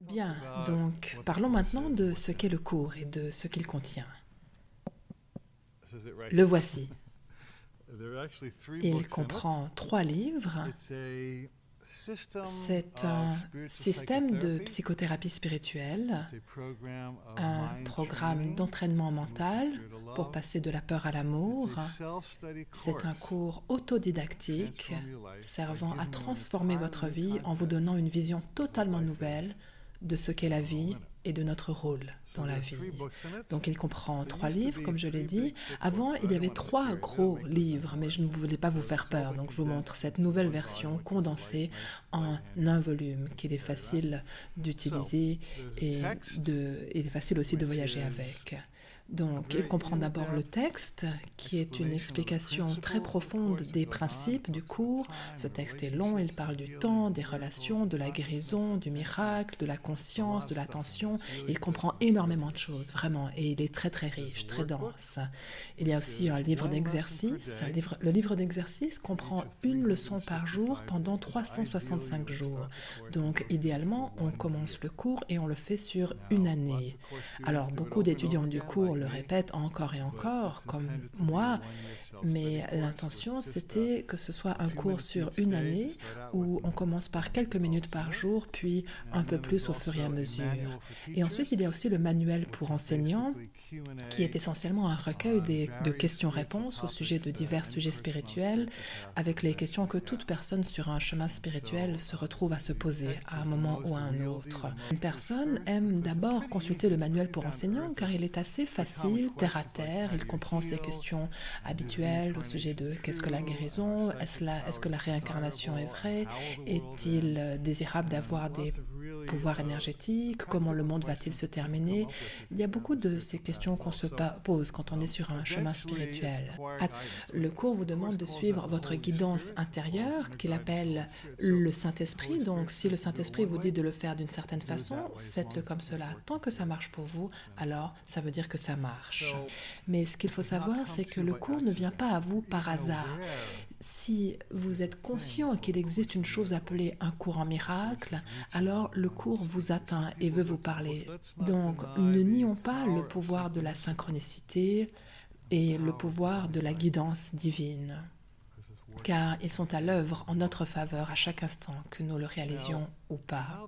Bien, donc parlons maintenant de ce qu'est le cours et de ce qu'il contient. Le voici. Il comprend 3 livres. C'est un système de psychothérapie spirituelle, un programme d'entraînement mental pour passer de la peur à l'amour. C'est un cours autodidactique servant à transformer votre vie en vous donnant une vision totalement nouvelle de ce qu'est la vie et de notre rôle dans la vie. Donc il comprend 3 livres, comme je l'ai dit. Avant, il y avait 3 gros livres, mais je ne voulais pas vous faire peur. Donc je vous montre cette nouvelle version condensée en un volume qu'il est facile d'utiliser et il est facile aussi de voyager avec. Donc, il comprend d'abord le texte, qui est une explication très profonde des principes du cours. Ce texte est long, il parle du temps, des relations, de la guérison, du miracle, de la conscience, de l'attention. Il comprend énormément de choses, vraiment, et il est très très riche, très dense. Il y a aussi un livre d'exercice. Le livre d'exercice comprend une leçon par jour pendant 365 jours. Donc, idéalement, on commence le cours et on le fait sur une année. Alors, beaucoup d'étudiants du cours le répètent encore et encore, comme moi, mais l'intention, c'était que ce soit un cours sur une année où on commence par quelques minutes par jour, puis un peu plus au fur et à mesure. Et ensuite, il y a aussi le manuel pour enseignants, qui est essentiellement un recueil de questions-réponses au sujet de divers sujets spirituels, avec les questions que toute personne sur un chemin spirituel se retrouve à se poser à un moment ou à un autre. Une personne aime d'abord consulter le manuel pour enseignants car il est assez facile, terre à terre, il comprend ces questions habituelles au sujet de qu'est-ce que la guérison, est-ce que la réincarnation est vraie, est-il désirable d'avoir des pouvoirs énergétiques, comment le monde va-t-il se terminer. Il y a beaucoup de ces questions qu'on se pose quand on est sur un chemin spirituel. Le cours vous demande de suivre votre guidance intérieure, qu'il appelle le Saint-Esprit. Donc, si le Saint-Esprit vous dit de le faire d'une certaine façon, faites-le comme cela. Tant que ça marche pour vous, alors ça veut dire que ça marche. Mais ce qu'il faut savoir, c'est que le cours ne vient pas à vous par hasard. Si vous êtes conscient qu'il existe une chose appelée un cours en miracle, alors le cours vous atteint et veut vous parler. Donc, ne nions pas le pouvoir de la synchronicité et le pouvoir de la guidance divine, car ils sont à l'œuvre en notre faveur à chaque instant, que nous le réalisions ou pas.